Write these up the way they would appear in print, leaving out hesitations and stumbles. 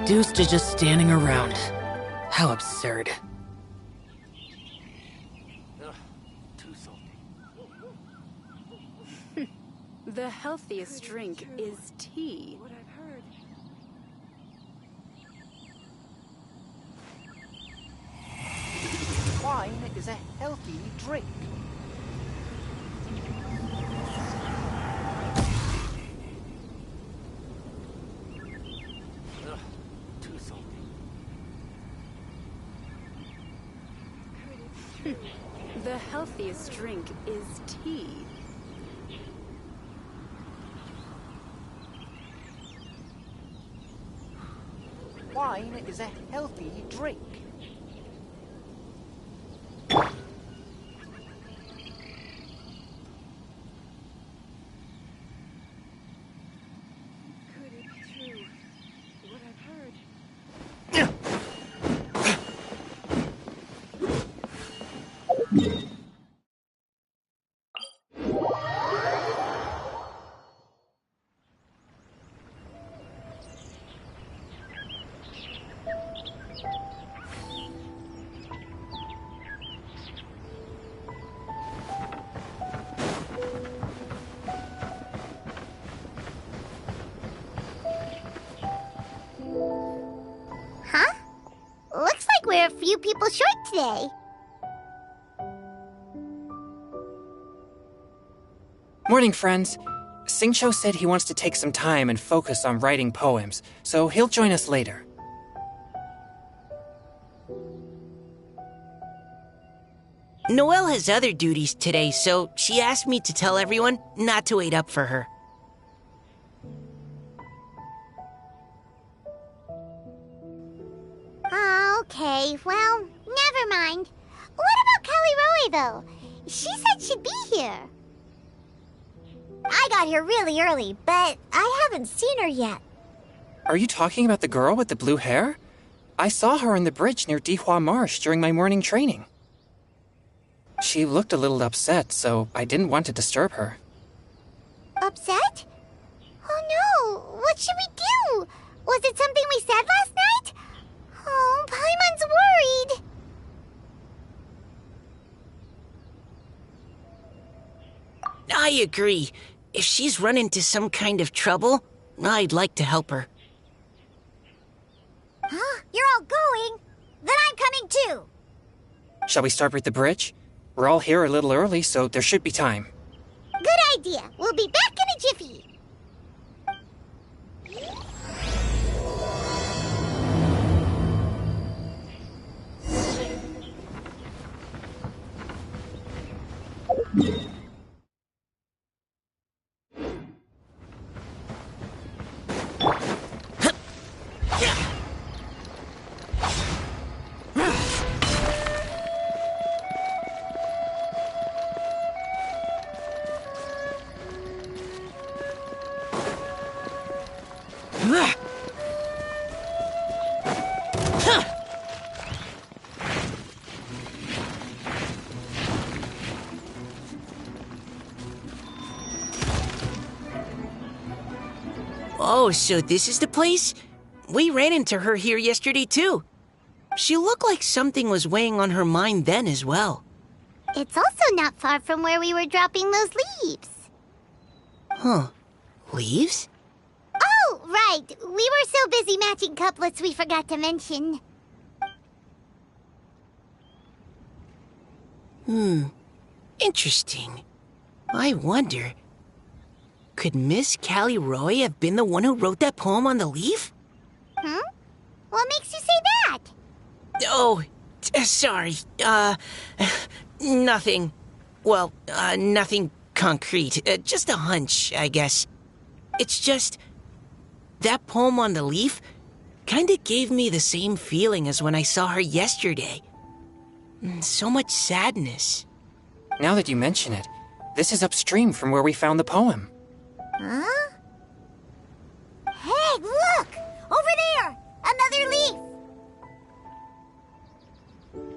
reduced to just standing around. How absurd. Ugh, too salty. The healthiest drink is tea. What I've heard. Wine is a healthy drink. Ugh, too salty. The healthiest drink is tea. Wine is a healthy drink. Could it be true? What I've heard. Huh? Looks like we're a few people short today. Morning, friends. Singcho said he wants to take some time and focus on writing poems, so he'll join us later. Noelle has other duties today, so she asked me to tell everyone not to wait up for her. Okay, well, never mind. What about Kelly Roy, though? She said she'd be here. I got here really early, but I haven't seen her yet. Are you talking about the girl with the blue hair? I saw her on the bridge near Dihua Marsh during my morning training. She looked a little upset, so I didn't want to disturb her. Upset? Oh no, what should we do? Was it something we said last night? Oh, Paimon's worried. I agree. If she's run into some kind of trouble, I'd like to help her. Huh? You're all going? Then I'm coming too. Shall we start with the bridge? We're all here a little early, so there should be time. Good idea. We'll be back in a jiffy. Oh, so this is the place? We ran into her here yesterday, too. She looked like something was weighing on her mind then as well. It's also not far from where we were dropping those leaves. Huh. Leaves? Oh, right. We were so busy matching couplets we forgot to mention. Interesting. I wonder... Could Miss Callie Roy have been the one who wrote that poem on the leaf? Hmm? What makes you say that? Oh, sorry. Nothing. Well, nothing concrete. Just a hunch, I guess. It's just... That poem on the leaf kinda gave me the same feeling as when I saw her yesterday. So much sadness. Now that you mention it, this is upstream from where we found the poem. Huh? Hey, look! Over there! Another leaf!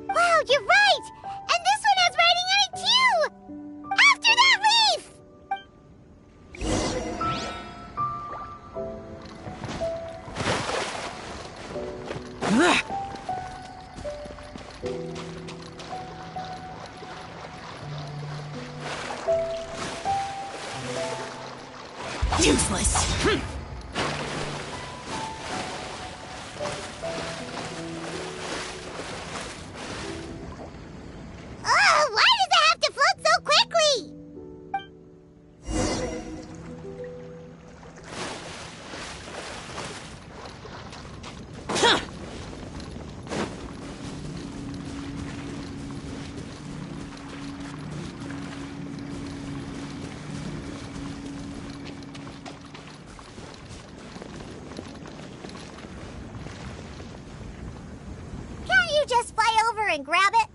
Wow, you're right! And this one has writing on it too! After that leaf! Useless. Ugh, why does it have to float so quickly? Can't you just fly over and grab it?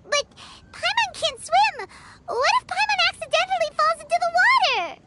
But Paimon can't swim. What if Paimon accidentally falls into the water?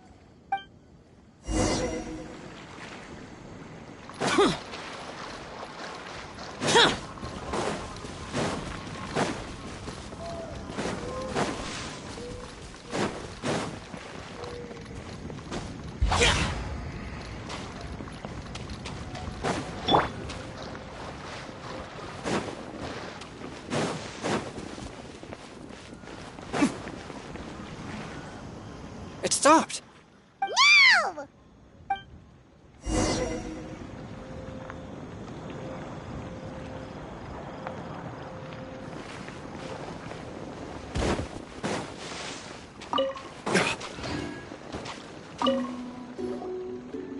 It stopped. No!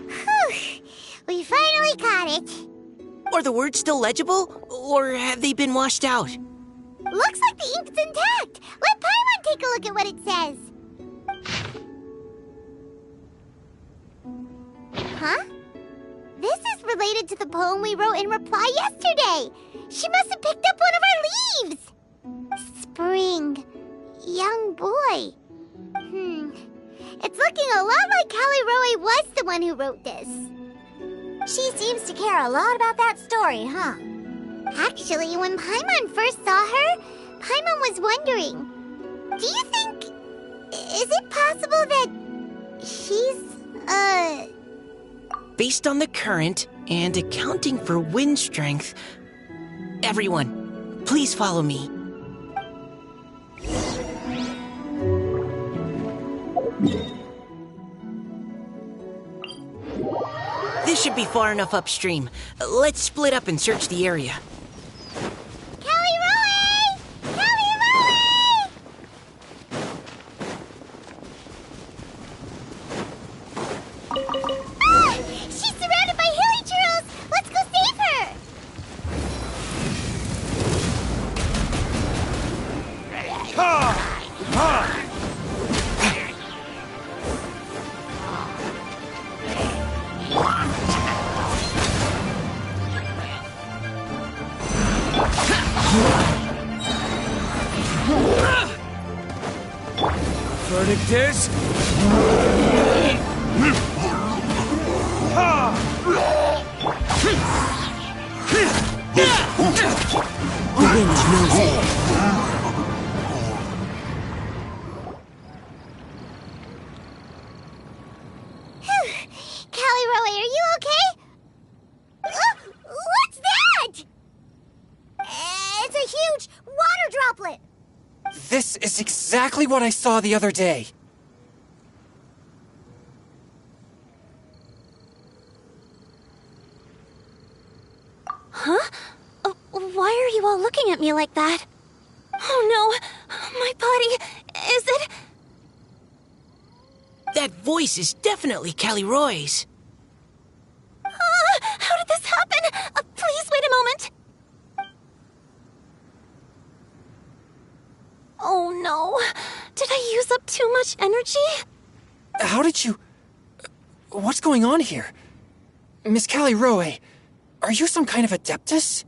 Whew. We finally caught it. Are the words still legible, or have they been washed out? Looks like the ink's intact. Let Paimon take a look at what it says. Huh? This is related to the poem we wrote in reply yesterday. She must have picked up one of our leaves. Spring. Young boy. It's looking a lot like Callie Roe was the one who wrote this. She seems to care a lot about that story, huh? Actually, when Paimon first saw her, Paimon was wondering, do you think... is it possible that she's, Based on the current and accounting for wind strength, everyone, please follow me. This should be far enough upstream. Let's split up and search the area. Callie Roe! Callie Roe! Ah! She's surrounded by hilly churls! Let's go save her! Verdict is... The wind knows it. Callie Roe, are you okay? What's that? It's a huge water droplet. This is exactly what I saw the other day. Huh? Why are you all looking at me like that? Oh no, my body, is it? That voice is definitely Callie Roy's. How did this happen? Please wait a moment. Oh no, did I use up too much energy? How did you... What's going on here? Miss Callie Roe, are you some kind of adeptus?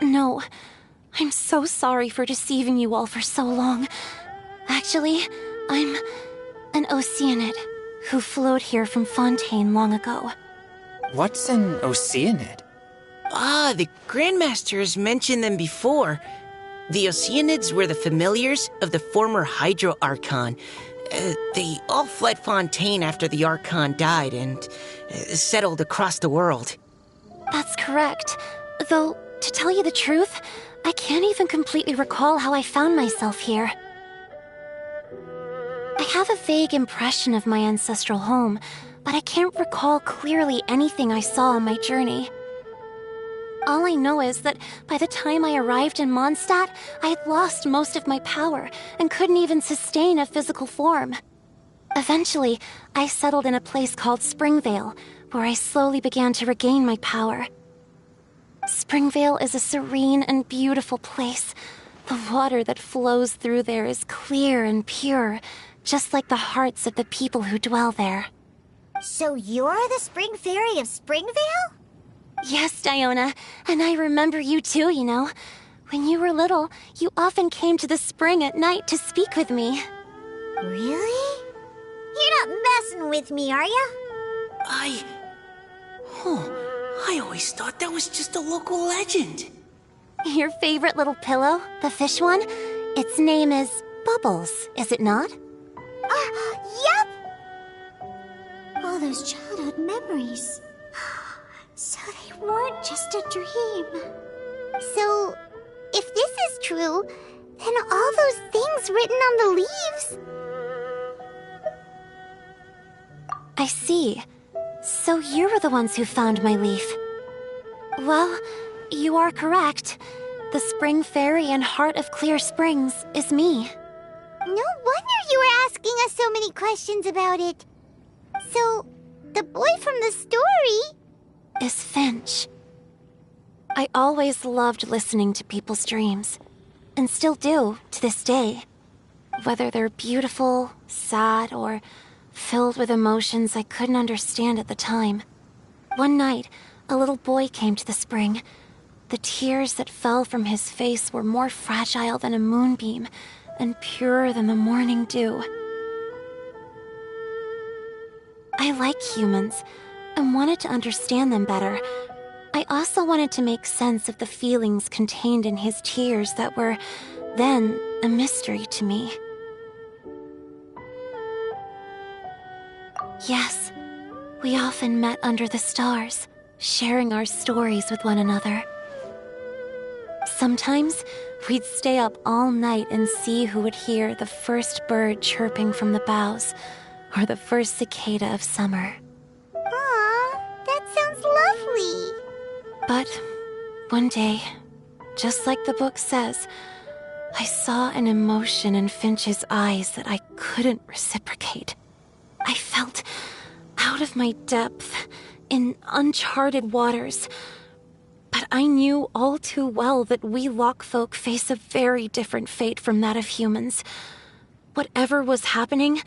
No, I'm so sorry for deceiving you all for so long. Actually, I'm an Oceanid who flowed here from Fontaine long ago. What's an Oceanid? Ah, the Grandmaster has mentioned them before. The Oceanids were the familiars of the former Hydro Archon. They all fled Fontaine after the Archon died and settled across the world. That's correct. Though, to tell you the truth, I can't even completely recall how I found myself here. I have a vague impression of my ancestral home, but I can't recall clearly anything I saw on my journey. All I know is that by the time I arrived in Mondstadt, I had lost most of my power and couldn't even sustain a physical form. Eventually, I settled in a place called Springvale, where I slowly began to regain my power. Springvale is a serene and beautiful place. The water that flows through there is clear and pure, just like the hearts of the people who dwell there. So you're the Spring Fairy of Springvale? Yes, Diona, and I remember you too, you know. When you were little, you often came to the spring at night to speak with me. Really? You're not messing with me, are ya? I always thought that was just a local legend. Your favorite little pillow, the fish one? Its name is Bubbles, is it not? Yep! All those childhood memories. So they weren't just a dream. So, if this is true, then all those things written on the leaves... I see. So you were the ones who found my leaf. Well, you are correct. The Spring Fairy and Heart of Clear Springs is me. No wonder you were asking us so many questions about it. So, the boy from the story... is Finch. I always loved listening to people's dreams, and still do to this day. Whether they're beautiful, sad, or filled with emotions I couldn't understand at the time. One night, a little boy came to the spring. The tears that fell from his face were more fragile than a moonbeam, and purer than the morning dew. I like humans, and wanted to understand them better. I also wanted to make sense of the feelings contained in his tears that were, then, a mystery to me. Yes, we often met under the stars, sharing our stories with one another. Sometimes, we'd stay up all night and see who would hear the first bird chirping from the boughs, or the first cicada of summer. Aw, that sounds lovely. But one day, just like the book says, I saw an emotion in Finch's eyes that I couldn't reciprocate. I felt out of my depth, in uncharted waters. But I knew all too well that we Lockfolk face a very different fate from that of humans. Whatever was happening,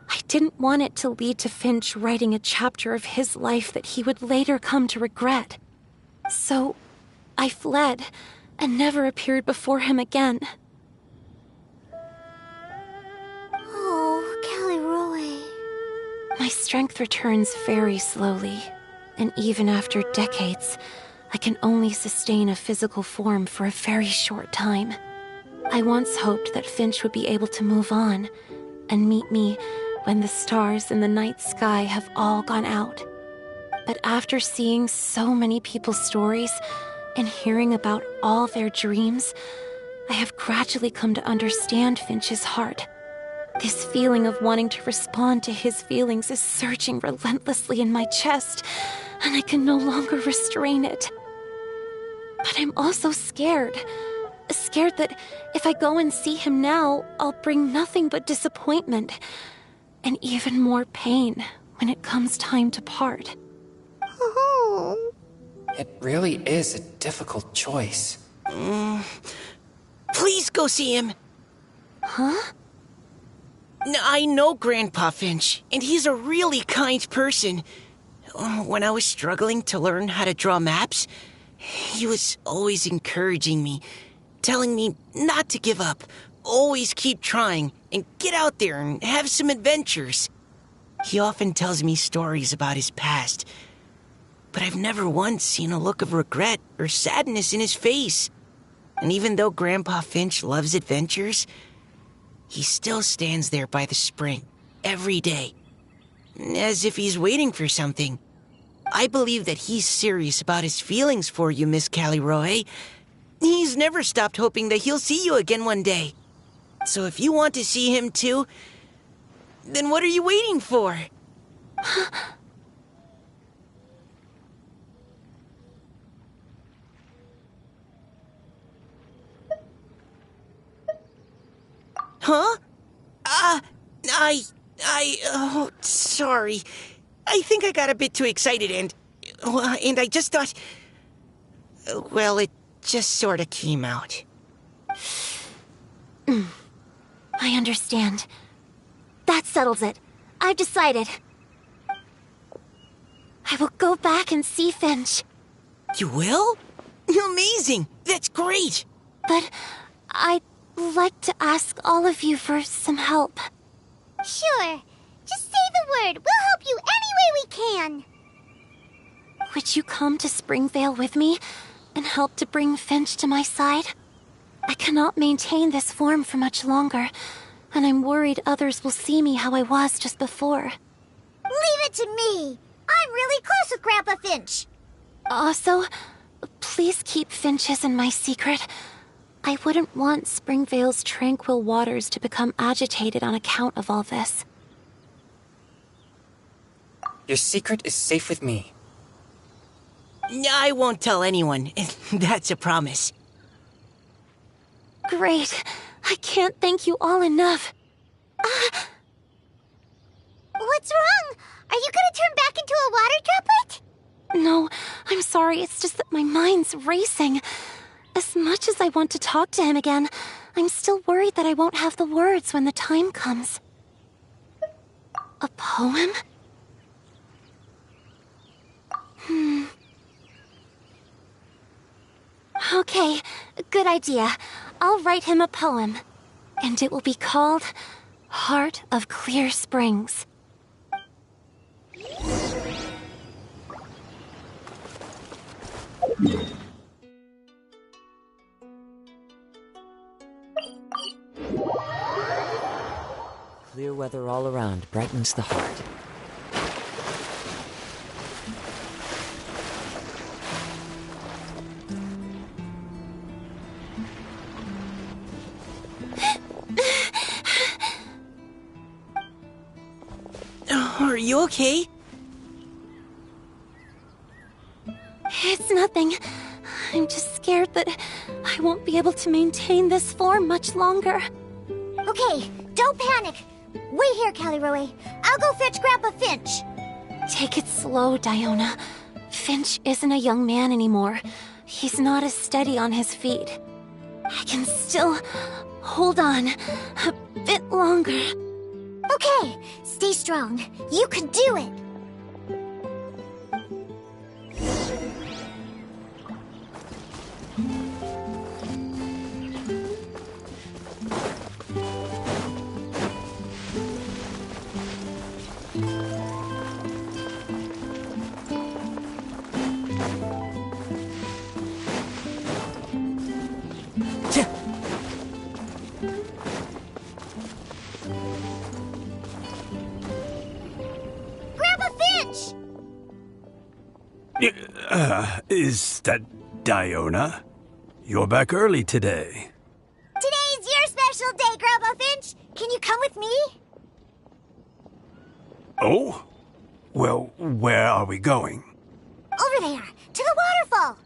I didn't want it to lead to Finch writing a chapter of his life that he would later come to regret. So, I fled, and never appeared before him again. Oh, Caliroe. My strength returns very slowly, and even after decades, I can only sustain a physical form for a very short time. I once hoped that Finch would be able to move on, and meet me when the stars in the night sky have all gone out. But after seeing so many people's stories, and hearing about all their dreams, I have gradually come to understand Finch's heart. This feeling of wanting to respond to his feelings is surging relentlessly in my chest, and I can no longer restrain it. But I'm also scared. Scared that if I go and see him now, I'll bring nothing but disappointment, and even more pain when it comes time to part. Oh. It really is a difficult choice. Please go see him. Huh? I know Grandpa Finch, and he's a really kind person. When I was struggling to learn how to draw maps, he was always encouraging me, telling me not to give up, always keep trying, and get out there and have some adventures. He often tells me stories about his past, but I've never once seen a look of regret or sadness in his face. And even though Grandpa Finch loves adventures, he still stands there by the spring, every day, as if he's waiting for something. I believe that he's serious about his feelings for you, Miss Caliroe. He's never stopped hoping that he'll see you again one day. So if you want to see him too, Then what are you waiting for? Huh? Oh, sorry. I think I got a bit too excited and I just thought, well, it just sort of came out. I understand. That settles it. I've decided. I will go back and see Finch. You will? Amazing! That's great! But I'd like to ask all of you for some help. Sure. Just say the word. We'll help you any way we can. Would you come to Springvale with me and help to bring Finch to my side? I cannot maintain this form for much longer, and I'm worried others will see me how I was just before. Leave it to me. I'm really close with Grandpa Finch. Also, please keep Finch's in my secret. I wouldn't want Springvale's tranquil waters to become agitated on account of all this. Your secret is safe with me. I won't tell anyone. That's a promise. Great. I can't thank you all enough. What's wrong? Are you gonna turn back into a water droplet? No, I'm sorry. It's just that my mind's racing. As much as I want to talk to him again, I'm still worried that I won't have the words when the time comes. A poem? Okay, good idea. I'll write him a poem. And it will be called Heart of Clear Springs. Clear weather all around brightens the heart. Are you okay? It's nothing. I'm just scared that I won't be able to maintain this form much longer. Okay, don't panic. Wait here, Caliroe. I'll go fetch Grandpa Finch. Take it slow, Diona. Finch isn't a young man anymore. He's not as steady on his feet. I can still hold on a bit longer. Okay, stay strong. You can do it. Grandpa Finch! Is that Diona? You're back early today. Today's your special day, Grandpa Finch. Can you come with me? Oh? Well, where are we going? Over there, to the waterfall.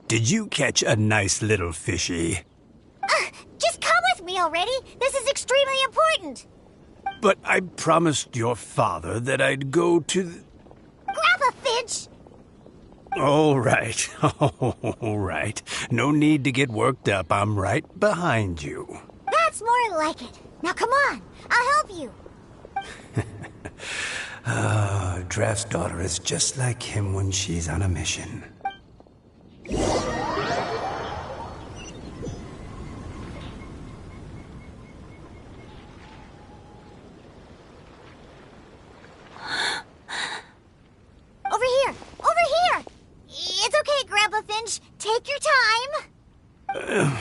Did you catch a nice little fishy? Just come with me already. This is extremely important. But I promised your father that I'd go to the... Grandpa Finch! All right, all right. No need to get worked up. I'm right behind you. That's more like it. Now come on, I'll help you. Draft's daughter is just like him when she's on a mission. Over here! Over here! It's okay, Grandpa Finch. Take your time.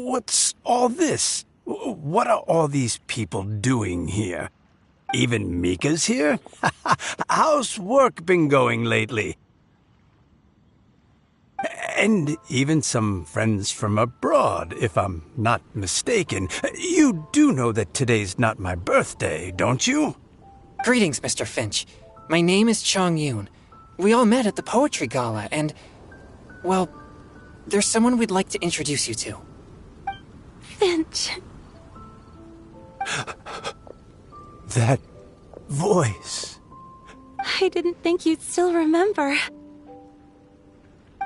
What's all this? What are all these people doing here? Even Mika's here? How's work been going lately? And even some friends from abroad, if I'm not mistaken. You do know that today's not my birthday, don't you? Greetings, Mr. Finch. My name is Chong Yoon. We all met at the poetry gala, and, well, there's someone we'd like to introduce you to. Finch. That voice. I didn't think you'd still remember.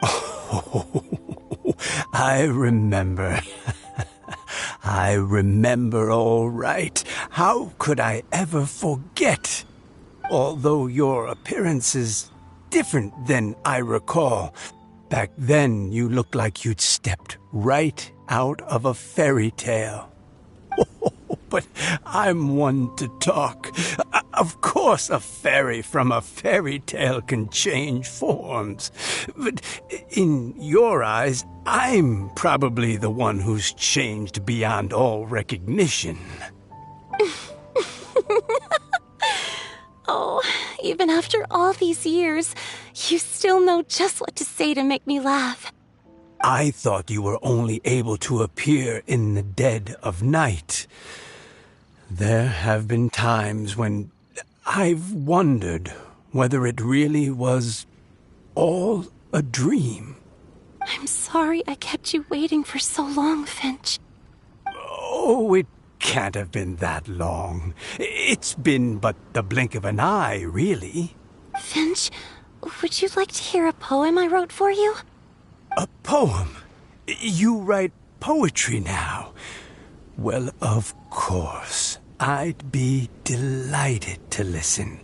Oh, I remember. I remember all right. How could I ever forget? Although your appearance is different than I recall. Back then, you looked like you'd stepped right out of a fairy tale. But I'm one to talk. Of course, a fairy from a fairy tale can change forms. But in your eyes, I'm probably the one who's changed beyond all recognition. Oh, even after all these years, you still know just what to say to make me laugh. I thought you were only able to appear in the dead of night. There have been times when I've wondered whether it really was all a dream. I'm sorry I kept you waiting for so long, Finch. Oh, it can't have been that long. It's been but the blink of an eye, really. Finch, would you like to hear a poem I wrote for you? A poem? You write poetry now? Well, of course. I'd be delighted to listen.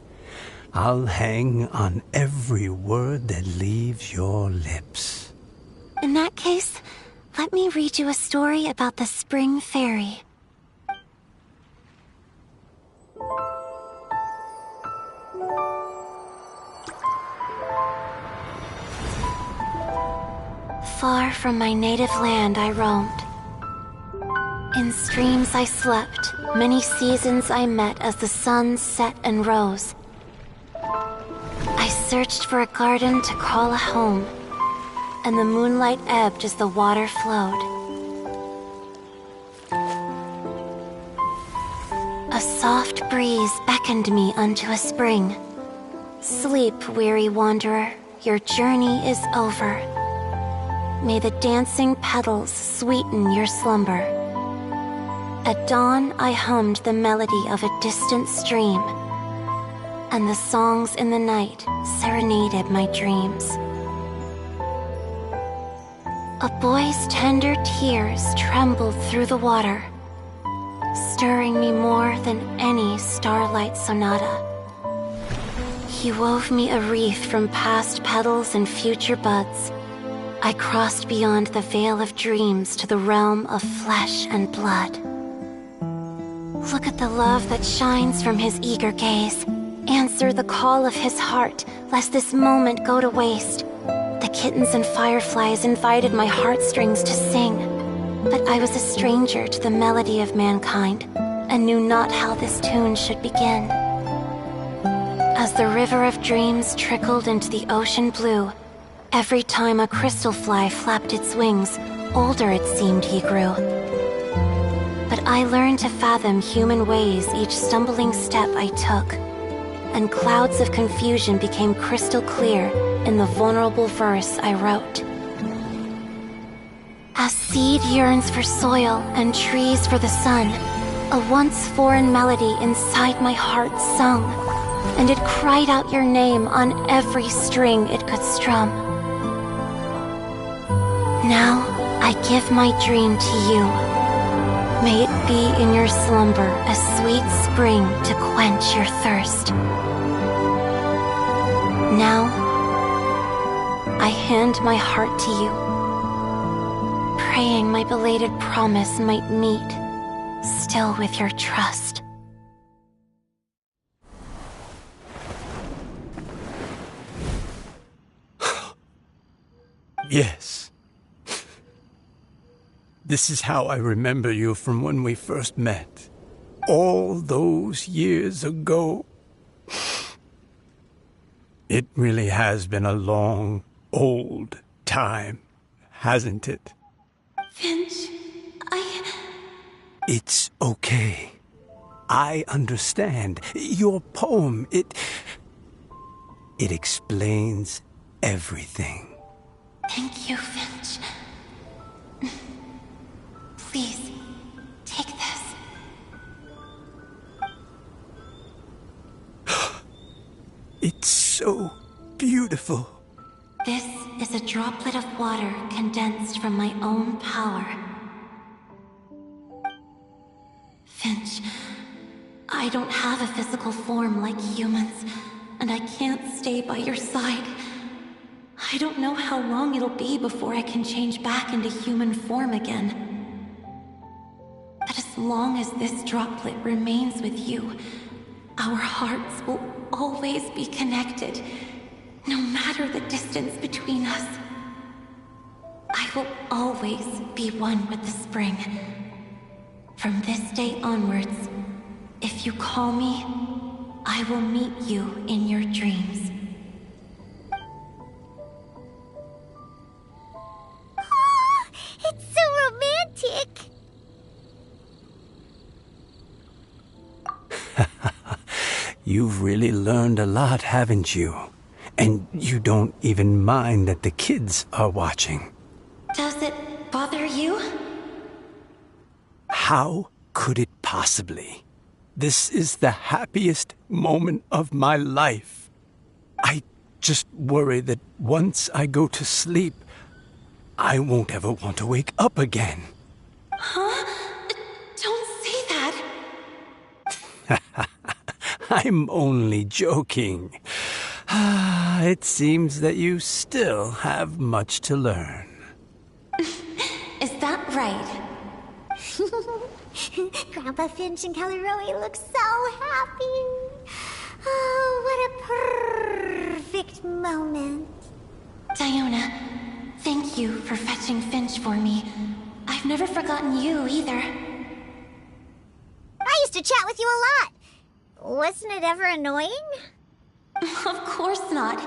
I'll hang on every word that leaves your lips. In that case, let me read you a story about the Spring Fairy. Far from my native land I roamed. In streams I slept, many seasons I met as the sun set and rose. I searched for a garden to call a home, and the moonlight ebbed as the water flowed. A soft breeze beckoned me unto a spring. Sleep, weary wanderer, your journey is over. May the dancing petals sweeten your slumber. At dawn, I hummed the melody of a distant stream, and the songs in the night serenaded my dreams. A boy's tender tears trembled through the water, stirring me more than any starlight sonata. He wove me a wreath from past petals and future buds. I crossed beyond the veil of dreams to the realm of flesh and blood. Look at the love that shines from his eager gaze. Answer the call of his heart, lest this moment go to waste. The kittens and fireflies invited my heartstrings to sing, but I was a stranger to the melody of mankind, and knew not how this tune should begin. As the river of dreams trickled into the ocean blue, every time a crystal fly flapped its wings, older it seemed he grew. But I learned to fathom human ways each stumbling step I took, and clouds of confusion became crystal clear in the vulnerable verse I wrote. As seed yearns for soil and trees for the sun, a once foreign melody inside my heart sung, and it cried out your name on every string it could strum. Now I give my dream to you. May it be in your slumber a sweet spring to quench your thirst. Now, I hand my heart to you, praying my belated promise might meet, still with your trust. Yes. This is how I remember you from when we first met. All those years ago. It really has been a long, old time. hasn't it? Finch, It's okay. I understand. Your poem, it explains everything. Thank you, Finch. Please, take this. It's so beautiful. This is a droplet of water condensed from my own power. Finch, I don't have a physical form like humans, and I can't stay by your side. I don't know how long it'll be before I can change back into human form again. But as long as this droplet remains with you, our hearts will always be connected, no matter the distance between us. I will always be one with the spring. From this day onwards, if you call me, I will meet you in your dreams. Oh, it's so romantic. You've really learned a lot, haven't you? And you don't even mind that the kids are watching. Does it bother you? How could it possibly? This is the happiest moment of my life. I just worry that once I go to sleep, I won't ever want to wake up again. Huh? Don't say that. I'm only joking. It seems that you still have much to learn. Is that right? Grandpa Finch and Kelly Rowie look so happy. Oh, what a perfect moment. Diona, thank you for fetching Finch for me. I've never forgotten you either. I used to chat with you a lot. Wasn't it ever annoying? Of course not.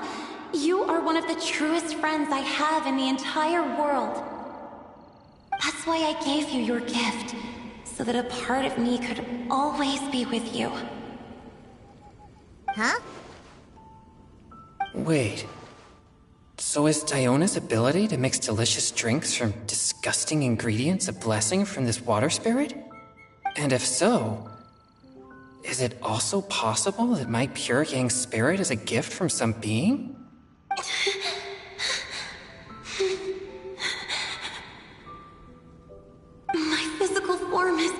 You are one of the truest friends I have in the entire world. That's why I gave you your gift, so that a part of me could always be with you. Huh? Wait. So is Diona's ability to mix delicious drinks from disgusting ingredients a blessing from this water spirit? And if so, is it also possible that my pure yang spirit is a gift from some being? My physical form is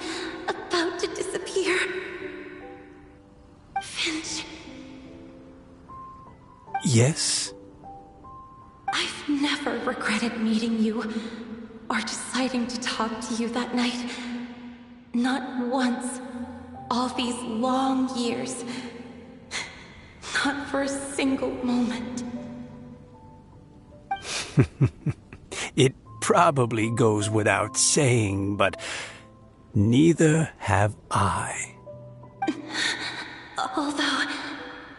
about to disappear. Finch, Yes? I've never regretted meeting you or deciding to talk to you that night. Not once. All these long years. Not for a single moment. It probably goes without saying, but neither have I. Although,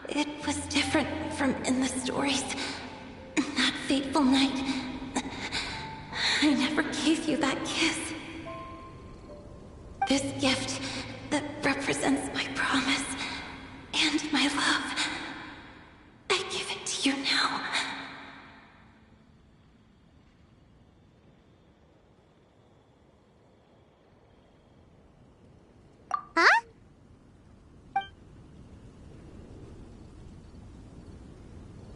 it was different from in the stories. That fateful night, I never gave you that kiss. This gift that represents my promise and my love, I give it to you now. Huh?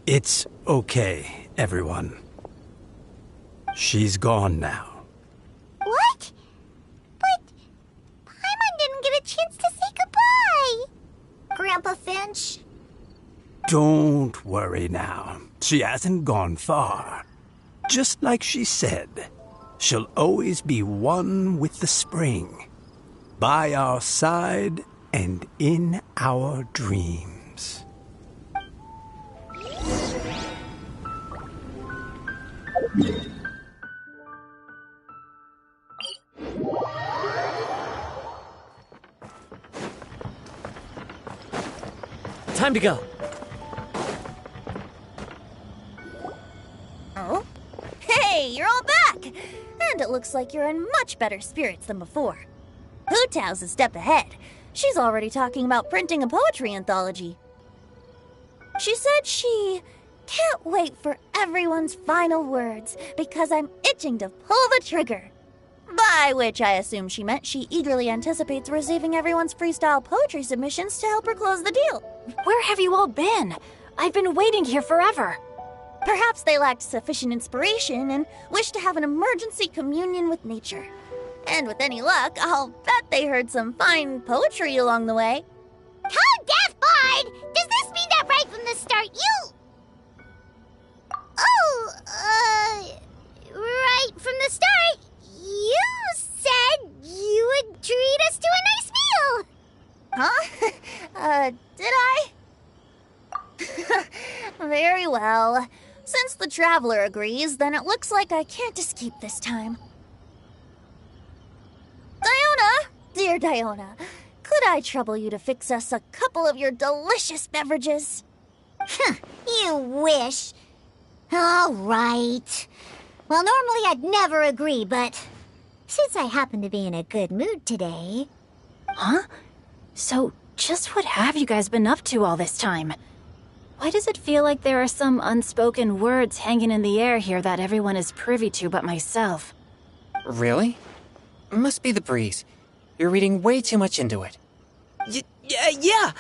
It's okay, everyone. She's gone now. What? But Paimon didn't get a chance to say goodbye. Grandpa Finch? Don't worry now. She hasn't gone far. Just like she said, she'll always be one with the spring. By our side and in our dreams. Time to go. Oh? Hey, you're all back! And it looks like you're in much better spirits than before. Hu Tao's a step ahead. She's already talking about printing a poetry anthology. She said she can't wait for everyone's final words because I'm itching to pull the trigger. By which I assume she meant she eagerly anticipates receiving everyone's freestyle poetry submissions to help her close the deal. Where have you all been? I've been waiting here forever. Perhaps they lacked sufficient inspiration and wished to have an emergency communion with nature. And with any luck, I'll bet they heard some fine poetry along the way. Code Death Bard! Does this mean that right from the start you... right from the start, you said you would treat us to a nice meal! Huh? Did I? Very well. Since the Traveler agrees, then it looks like I can't escape this time. Diona! Dear Diona, could I trouble you to fix us a couple of your delicious beverages? You wish. All right. Well, normally I'd never agree, but since I happen to be in a good mood today... Huh? So, just what have you guys been up to all this time? Why does it feel like there are some unspoken words hanging in the air here that everyone is privy to but myself? Really? Must be the breeze. You're reading way too much into it. Yeah,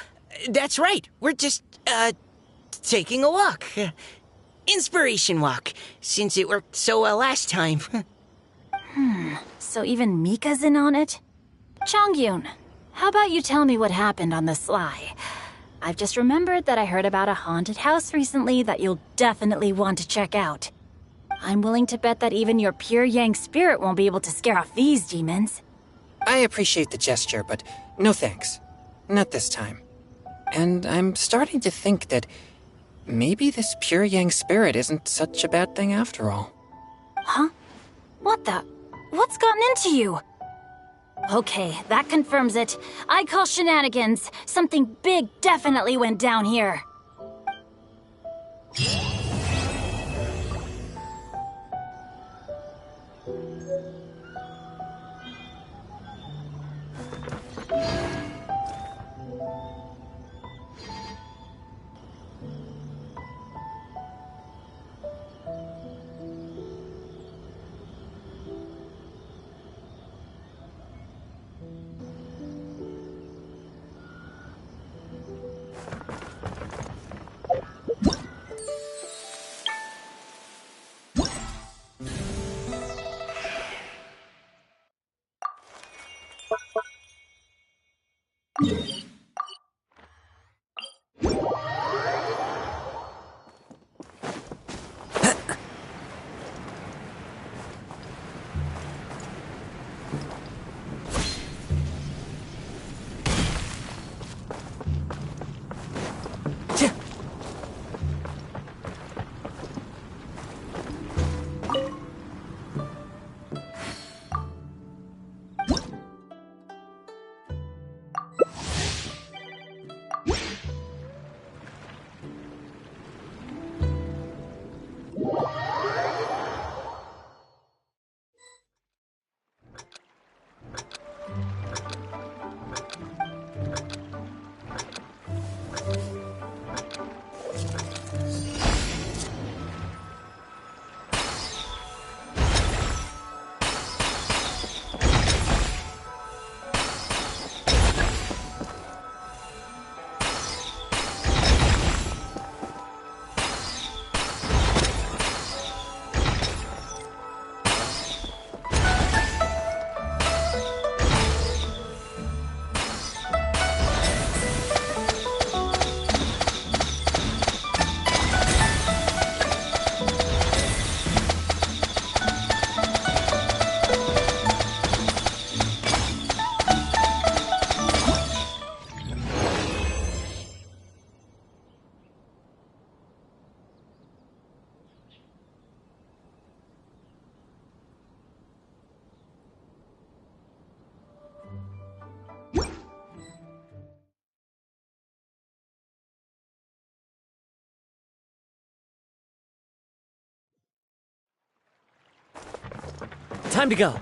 that's right. We're just, taking a walk. Inspiration walk, since it worked so well last time. So even Mika's in on it? Chongyun, how about you tell me what happened on the sly? I've just remembered that I heard about a haunted house recently that you'll definitely want to check out. I'm willing to bet that even your pure Yang spirit won't be able to scare off these demons. I appreciate the gesture, but no thanks. Not this time. And I'm starting to think that maybe this pure Yang spirit isn't such a bad thing after all. Huh? What the? What's gotten into you? Okay, that confirms it. I call shenanigans. Something big definitely went down here. Time to go.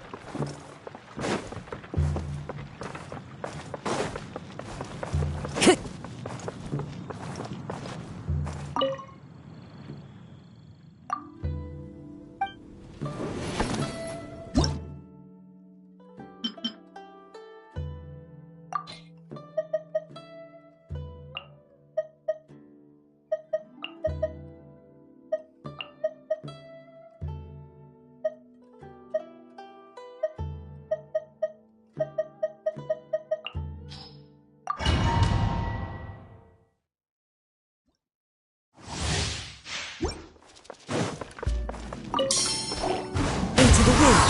Into the wind.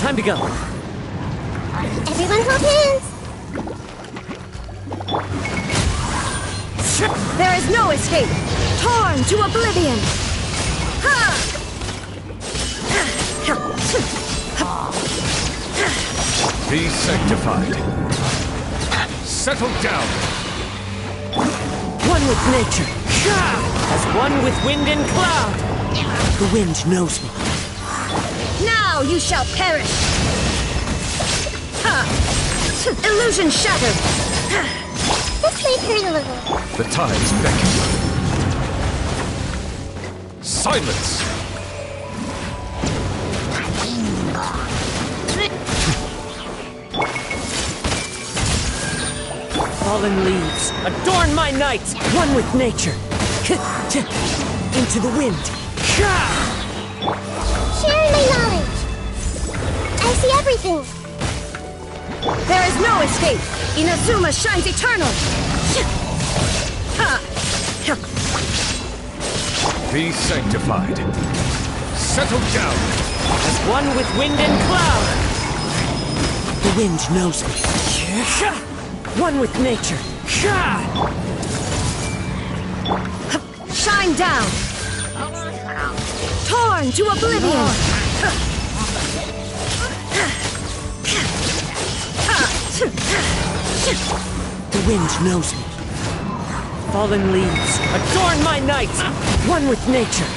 Time to go. Everyone hold hands! There is no escape! Torn to oblivion! Be sanctified. Settle down. One with nature. As one with wind and cloud. The wind knows me. Now you shall perish! Illusion shattered! This may hurt a little. The tides beckon. Silence! Fallen leaves, adorn my nights, one with nature. Into the wind. Sharing my knowledge. I see everything. There is no escape! Inazuma shines eternal! Be sanctified. Settle down. As one with wind and cloud. The wind knows me. One with nature. Shine down! Torn to oblivion! The wind knows me. Fallen leaves, adorn my nights, one with nature.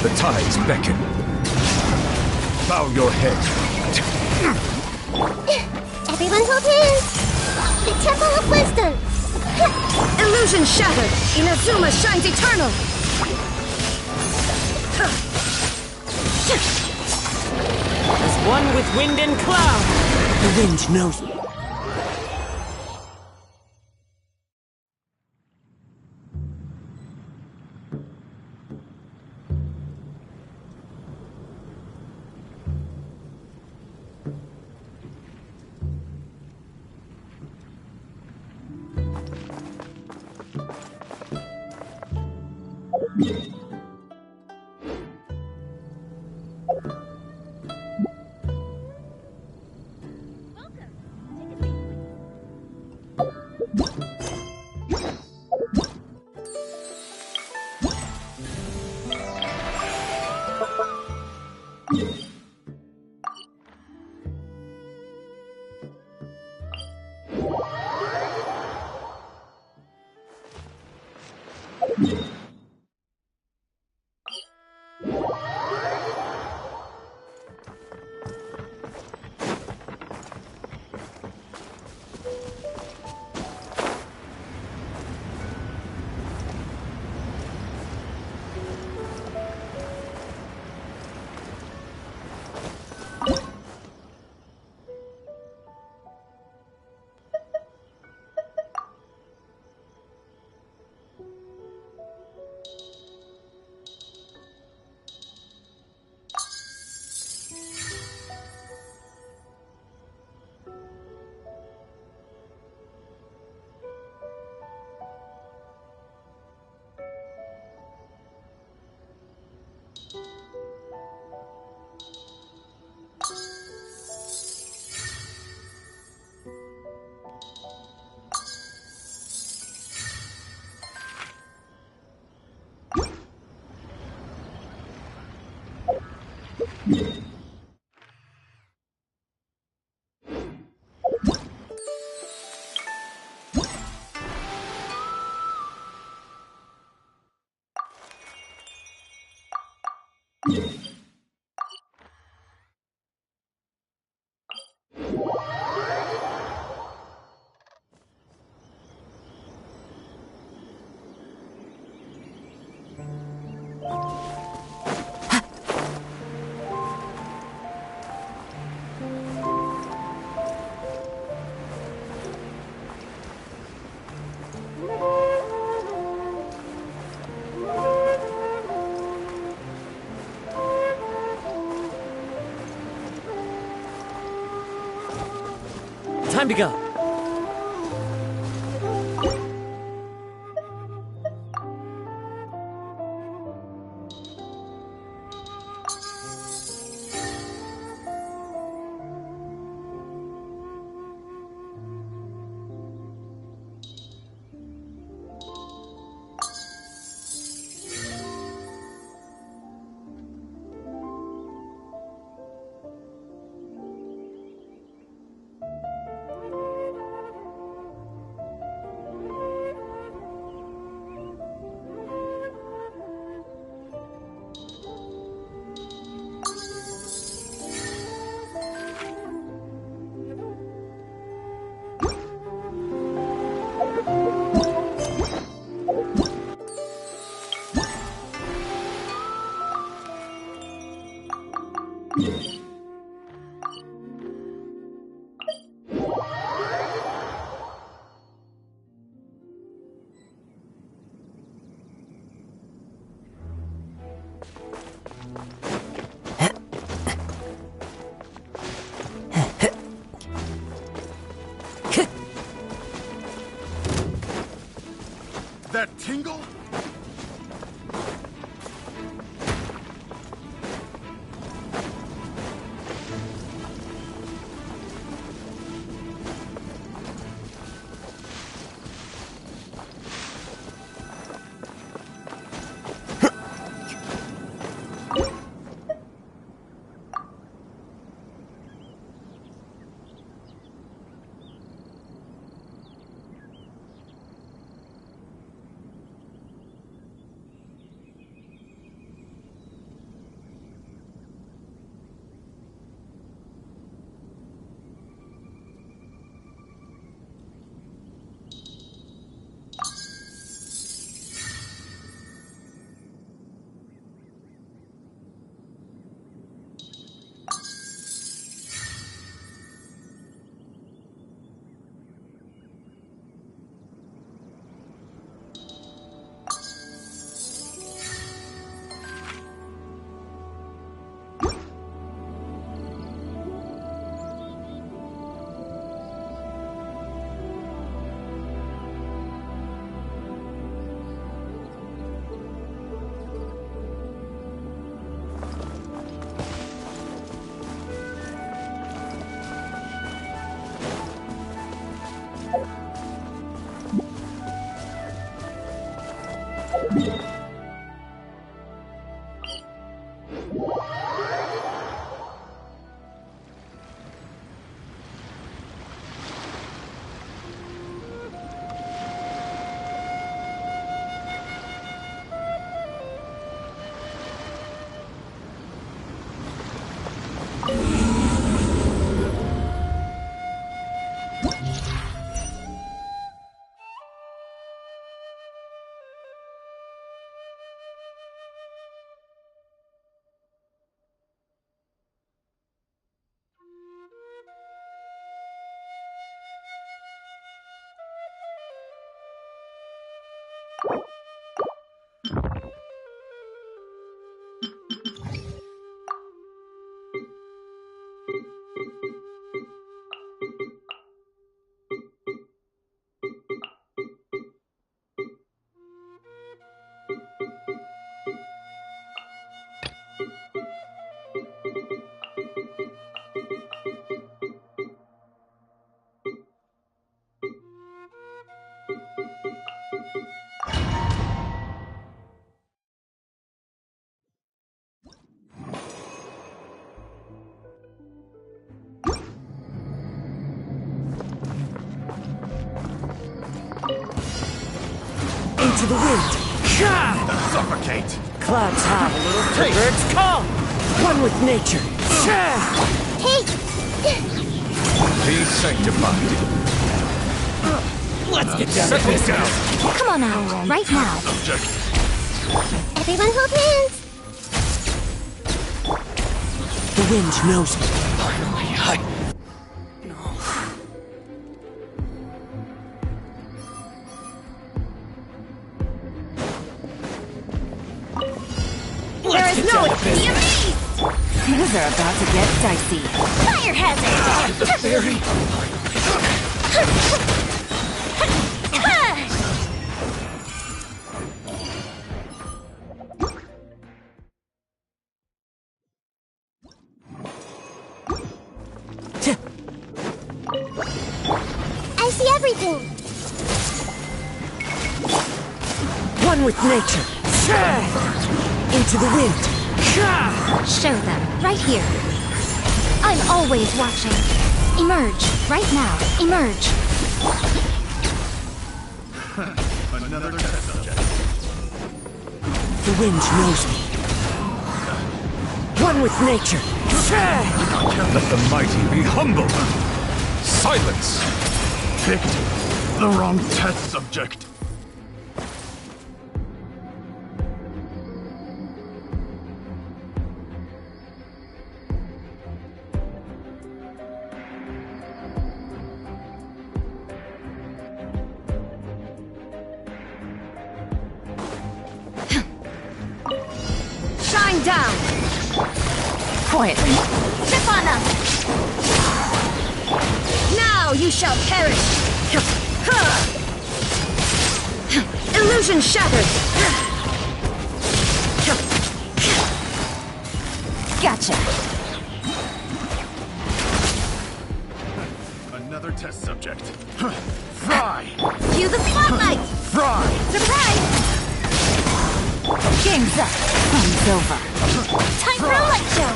The tides beckon. Bow your head. Everyone hold hands! The Temple of Wisdom! Illusion shattered! Inazuma shines eternal! As one with wind and cloud. The wind knows me. Time to go. That tingle? Into the wind. Suffocate! Clouds have a little for birds calm. One with nature. Hey! Be sanctified. Let's get down to Settle business. down. Come on now, right now. Object. Everyone hold hands! The wind knows me. There is no escape. Things are about to get dicey. Fire hazard! The fairy. I see everything. One with nature. Into the wind. Show them, right here. I'm always watching. Emerge, right now. Emerge. Another test subject. The wind knows me. One with nature. Let the mighty be humble. Silence! Picked the wrong test subject. Shine down! Quietly. Chip on them! Now you shall perish! Illusion shattered! Gotcha. Another test subject. Fry! Cue the spotlight! Fry! Surprise! Game's up. Fun's over. Time for a light show!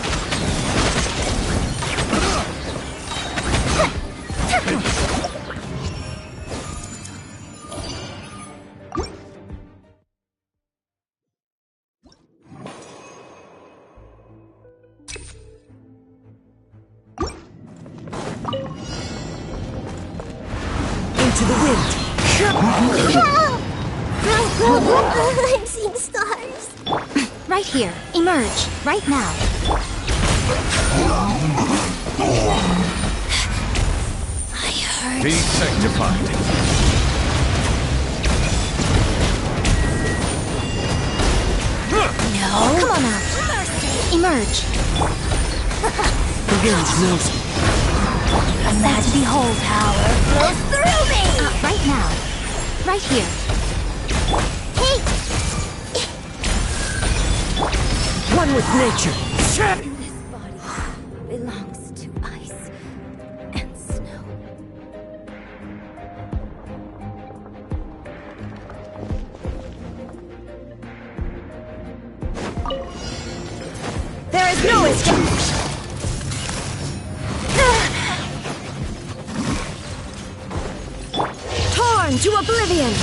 Into the wind. I'm seeing stars. Right here. Emerge, right now. I heard. Be sanctified. No. Come on out. Emerge. The wind knows me. A mad behold power flows through me! Right now. Right here. Hey, One with nature. This body belongs to ice and snow. There is no escape! Torn to oblivion!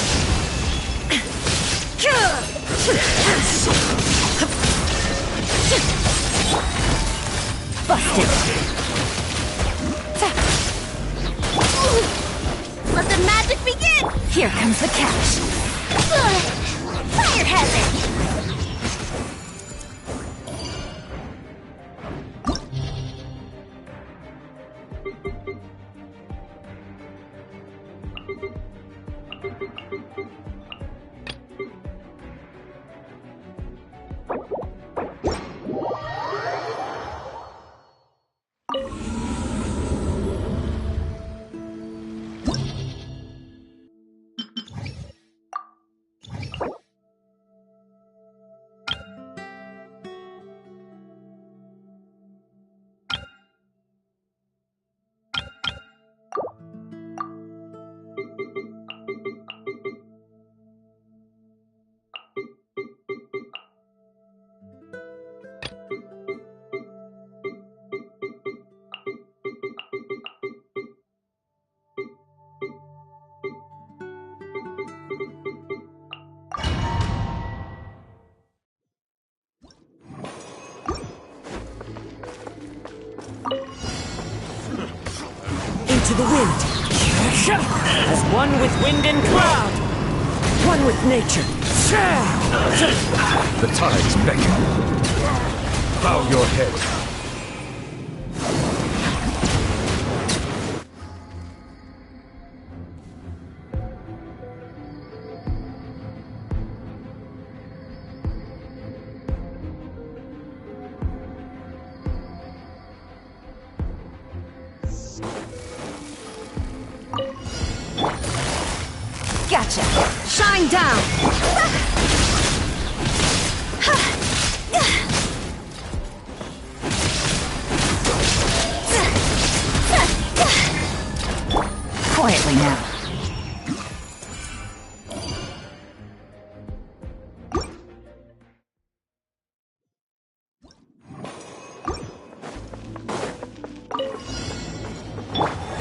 Busted. Let the magic begin! Here comes the catch. Fire hazard! Into the wind. As one with wind and cloud. One with nature. The tides beckon. Bow your head. Gotcha! Shine down! Quietly now.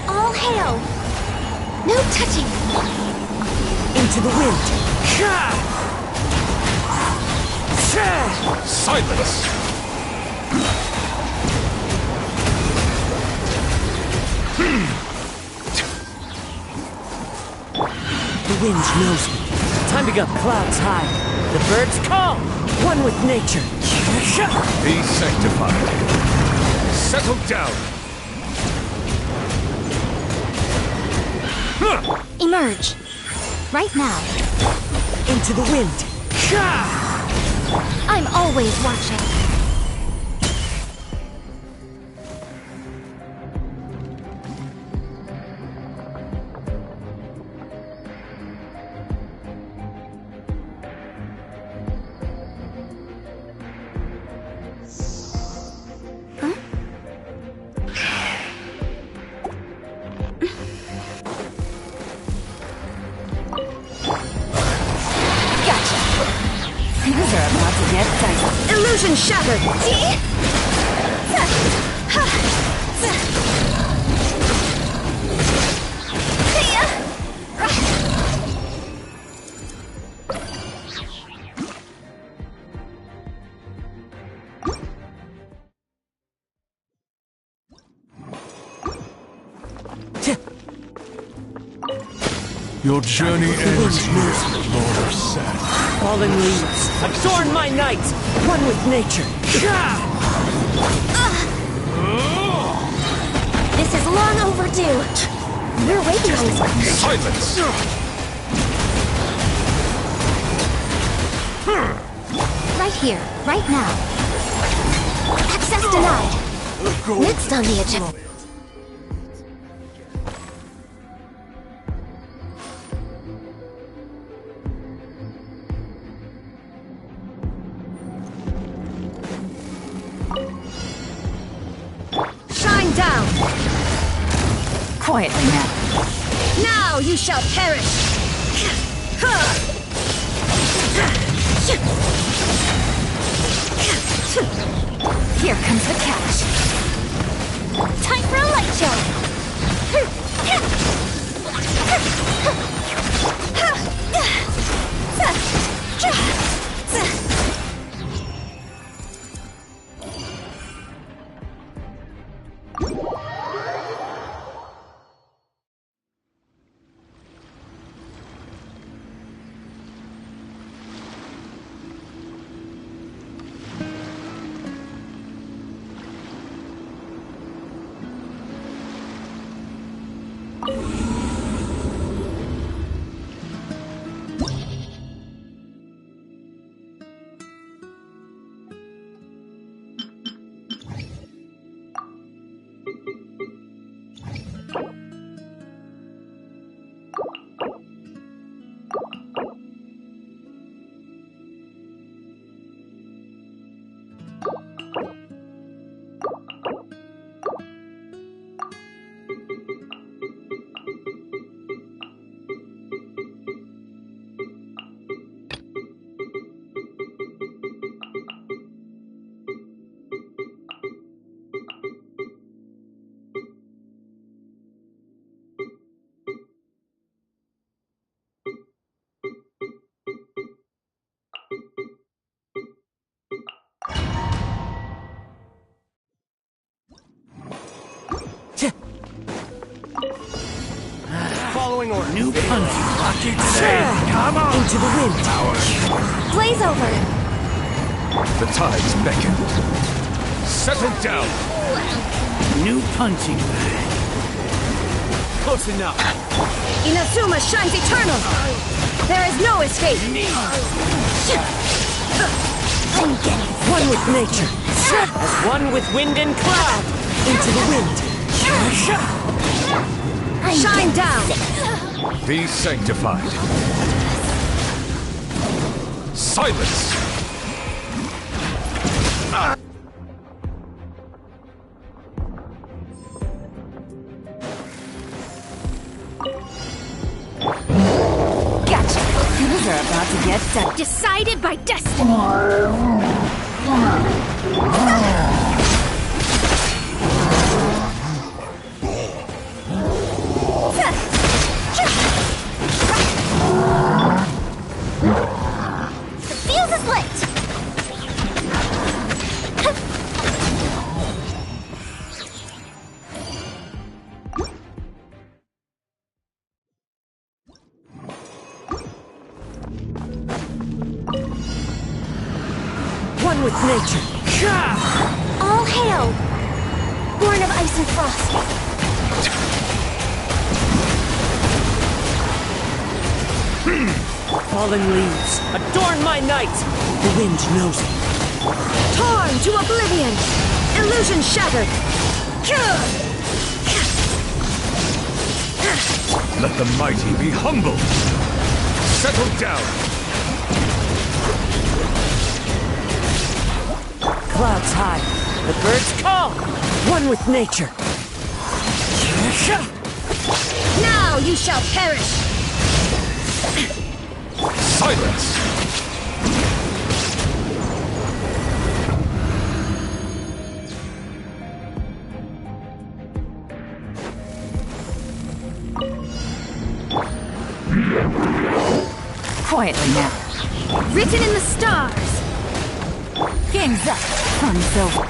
All hail! No touching! Into the wind! Silence! The wind knows me. Time to go clouds high. The birds call. One with nature. Be sanctified. Settle down. Emerge. Right now. Into the wind. I'm always watching. Things are about to get dicey. Illusion shattered! Your journey ends here, Lord of Sand. Fallen leaves. Adorn my night. One with nature. This is long overdue. We're waiting on this. Silence! Right here, right now. Access denied. Next on the agenda. Shine down! Quietly now. Now you shall perish! Here comes the catch. Time for a light show. Following order. New punch. Lucky today. Come on. Into the wind. Blaze over. The tides beckon. Settle down. New punching bag. Close enough. Inazuma shines eternal! There is no escape! One with nature. As one with wind and cloud. Into the wind. Shine down! Be sanctified. Silence! Gotcha! Things are about to get done. Decided by destiny! The fuse is lit! One with nature. All hail! Born of ice and frost. Fallen leaves, adorn my night! The wind knows me. Torn to oblivion! Illusion shattered! Let the mighty be humble. Settle down. Clouds high, the birds call! One with nature. Now you shall perish! Silence! Quietly now. Written in the stars! Game's up. Fun's over.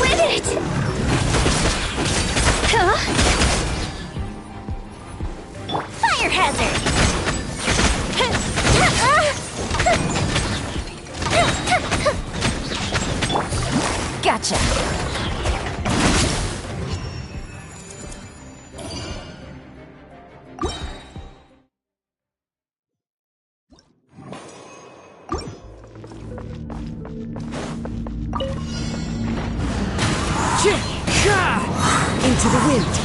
Win it! Huh? Fire hazard! Gotcha. Into the wind.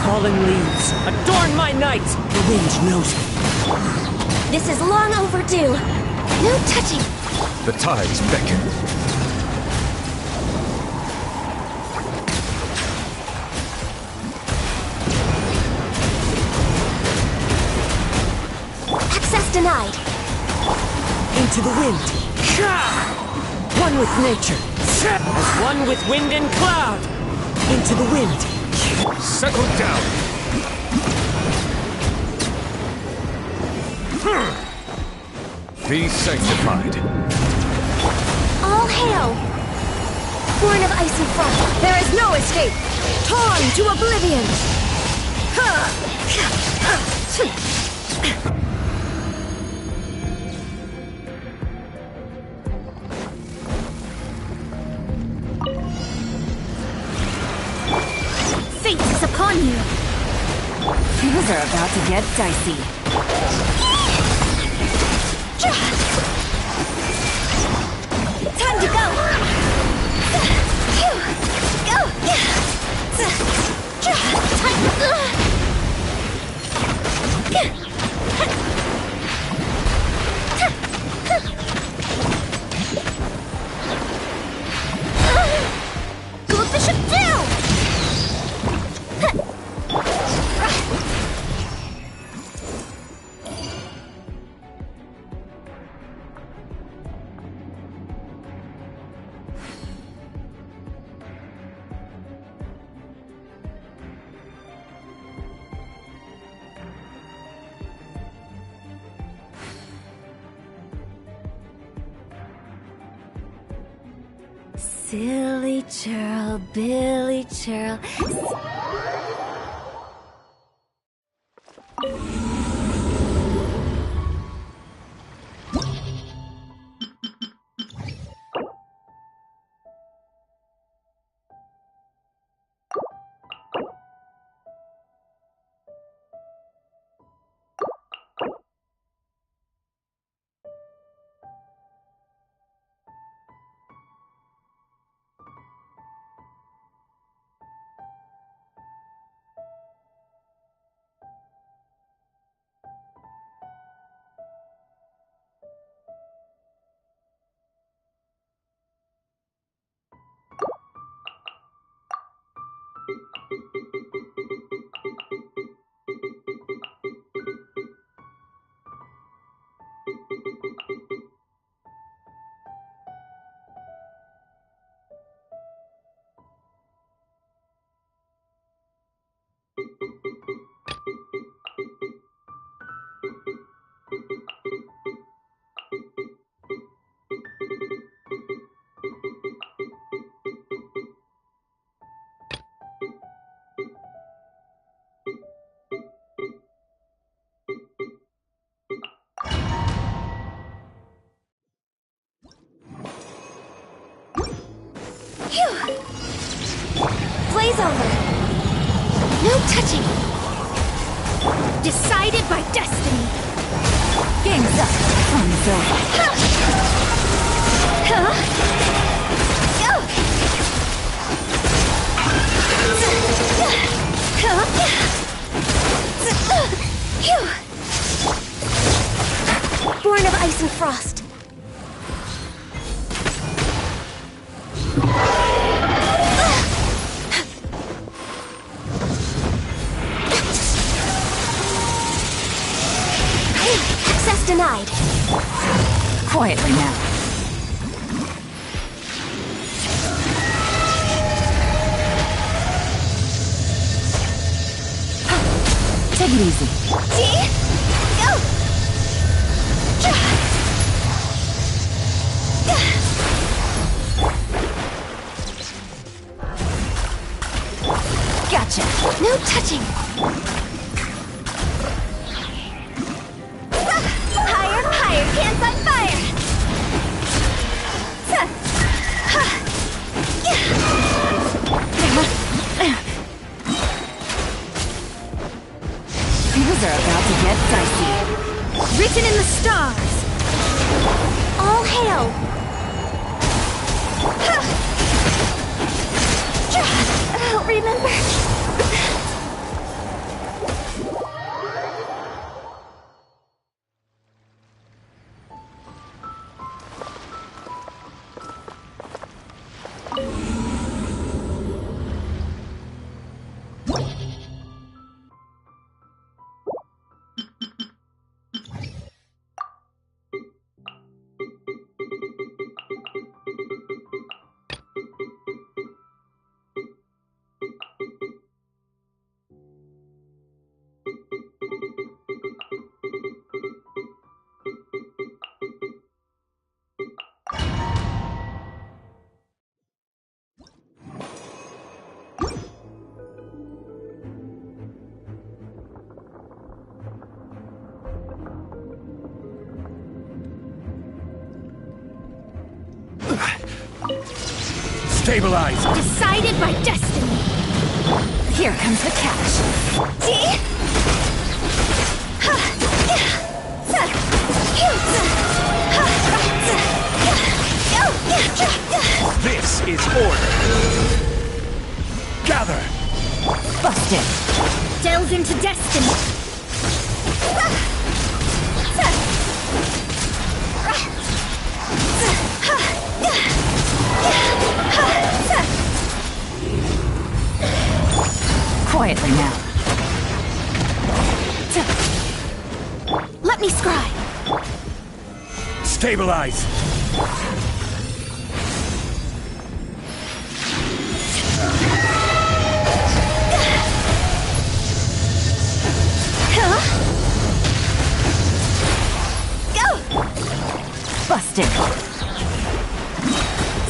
Fallen leaves, adorn my night. The wind knows me. This is long overdue. No touching. The tides beckon. Access denied. Into the wind. One with nature. As one with wind and cloud. Into the wind. Settle down. Be sanctified. All hail! Born of ice and frost, there is no escape! Torn to oblivion! Fate is upon you! Things are about to get dicey. Time to go! Go with the ship down! Silly churl, Billy churl. Play's over. No touching. Decided by destiny. Game's up. Time's up. Huh? Go. Born of ice and frost. Access denied. Quietly now. Take it easy. See? Go! Gotcha. No touching. Higher, higher, hands on fire! Things are about to get dicey. Written in the stars! All hail! I'll remember. Stabilize! Decided by destiny. Here comes the catch. See? This is order! Gather! Busted. Delve into destiny. Quietly now. Let me scry. Stabilize! Go! Busted.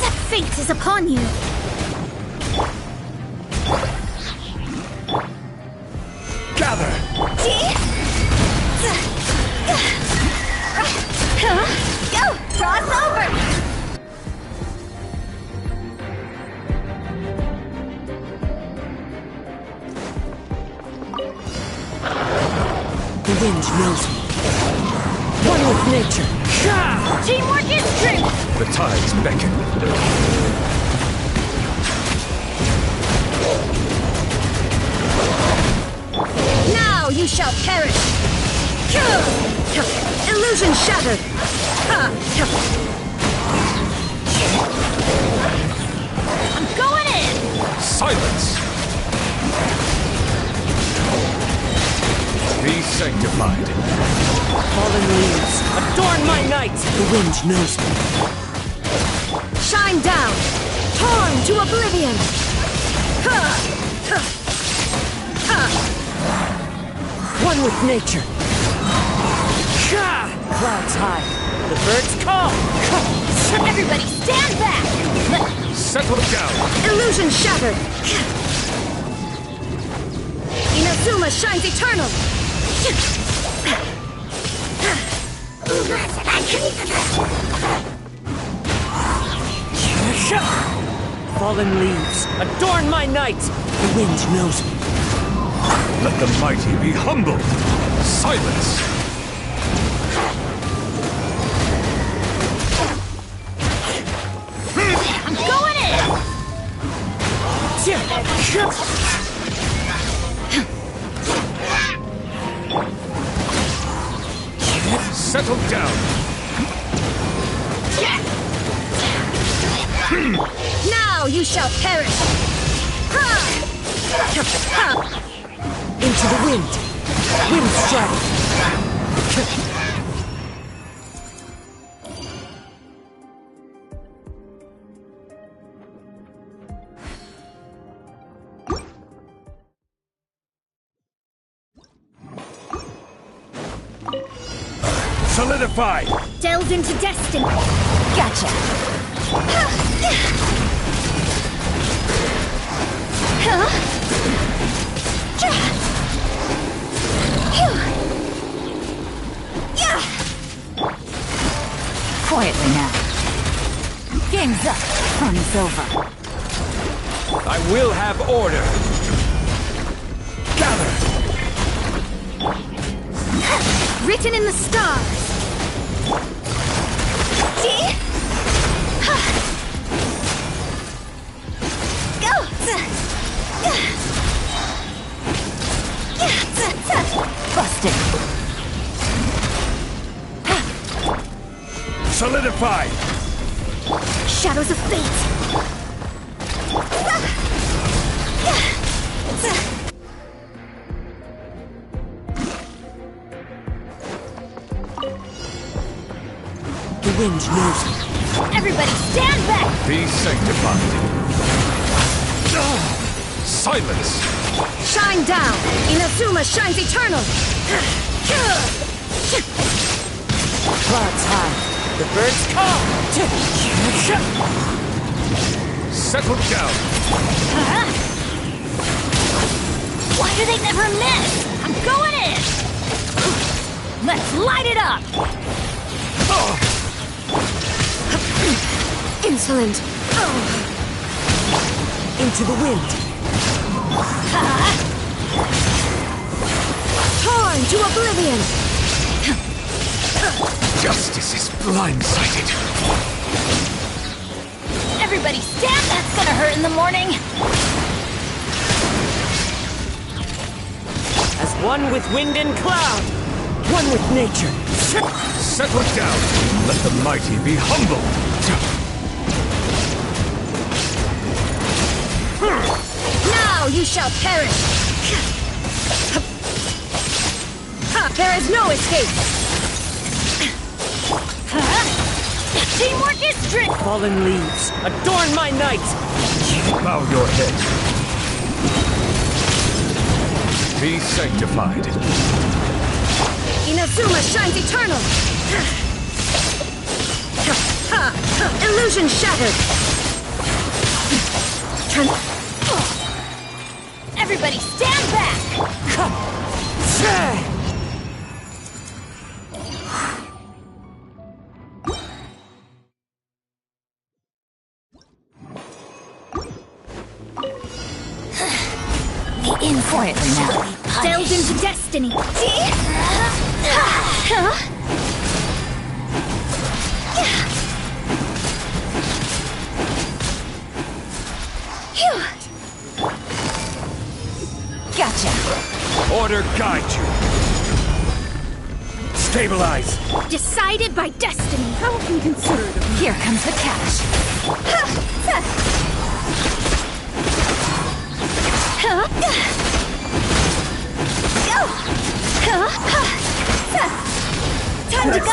That fate is upon you. Gather! Go! Cross over! The wind knows me. One with nature. Teamwork is strength! The tides beckon. Now you shall perish! Illusion shattered! I'm going in! Silence! sanctified. Fallen leaves, adorn my night! The wind knows me. Shine down! Torn to oblivion! One with nature. Clouds high. The birds call. Everybody stand back! Settle down. Illusion shattered! Inazuma shines eternal! Fallen leaves, adorn my night! The wind knows me. Let the mighty be humbled. Silence. I'm going in! Settle down. Now you shall perish! Into the wind. Wind strike. Solidify. Delve into destiny! Gotcha. Quietly now. Game's up. Fun's over. I will have order. Gather. Written in the stars! See? Busted. Solidify. Shadows of fate! The wind knows me. Everybody stand back! Be sanctified. Silence. Shine down! Inazuma shines eternal! Clouds high. The birds call. Settle down. Why do they never miss? I'm going in! Let's light it up! Insolent! Into the wind. Torn to oblivion! Justice is blindsided. Everybody stand! That's gonna hurt in the morning! As one with wind and cloud. One with nature. Settle down. Let the mighty be humbled. Now you shall perish! There is no escape! Teamwork is strength! Fallen leaves, adorn my night! Bow your head. Be sanctified. Inazuma shines eternal! Illusion shattered! Everybody stand back! The in quietly now. Delved into destiny! Gotcha. Order guide you. Stabilize. Decided by destiny! How inconsiderate of me! Here comes the catch. Time to go!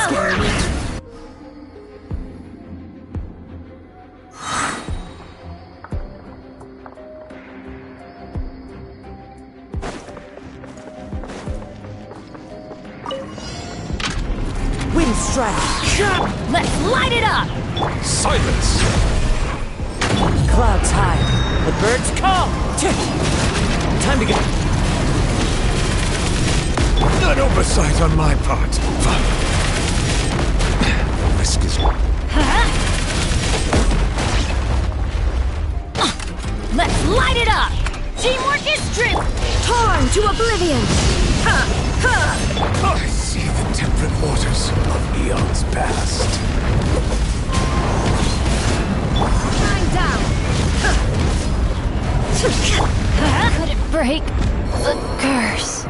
Wind strike! Let's light it up! Silence! Clouds hide. The birds call! Time to go! An oversight on my part. Fine. Risk is... Let's light it up! Teamwork is strength! Torn to oblivion! I see the temperate waters of eons past. Lying down! Could it break the curse?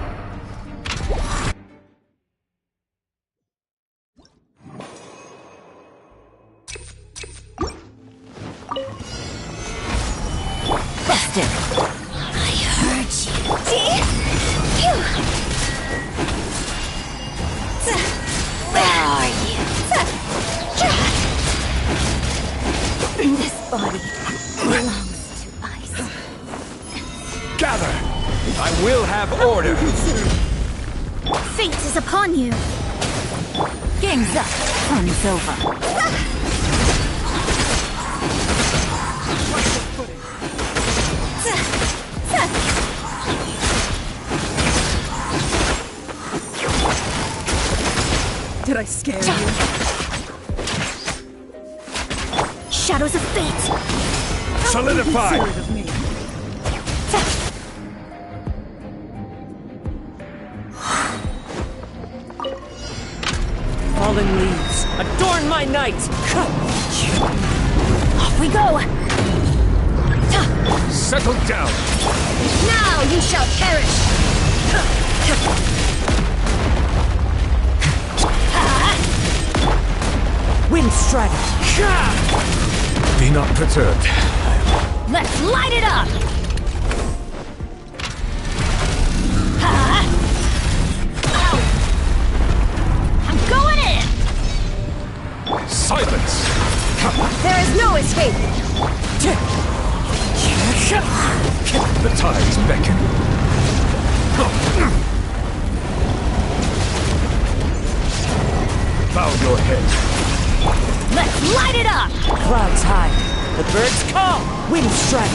Busted. I heard you. Phew. Where are you? This body belongs to ice. Gather! I will have order! Fate is upon you. Game's up. Fun's over. Did I scare you? Shadows of fate. Solidify! Of me. Fallen leaves, adorn my night! Off we go. Settle down! Now you shall perish. Wind strike! Be not perturbed. Let's light it up! I'm going in! Silence! There is no escape. The tides beckon. Bow your head. Let's light it up! Clouds hide. The birds call! Wind strike!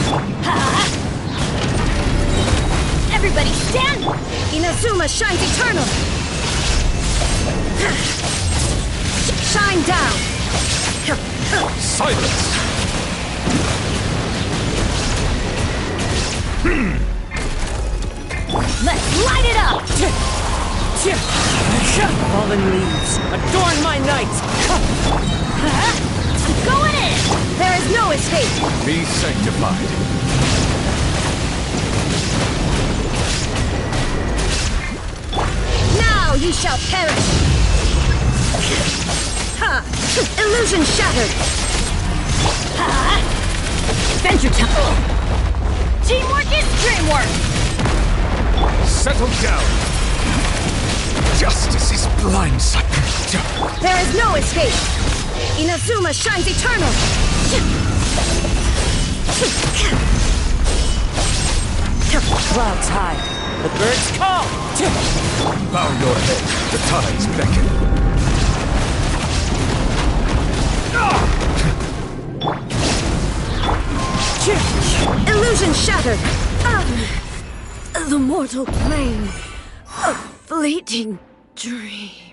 Everybody stand! Inazuma shines eternal. Shine down. Silence! Let's light it up! Fallen leaves, adorn my night! I'm going in! There is no escape. Be sanctified. Now you shall perish. Ha! Illusion shattered. Adventure time! Teamwork is dreamwork! Settle down. Justice is blindsided. There is no escape. Inazuma shines eternal. Clouds hide. The birds call! Bow your head. The tides beckon. Illusion shattered. The mortal plane. A fleeting dream.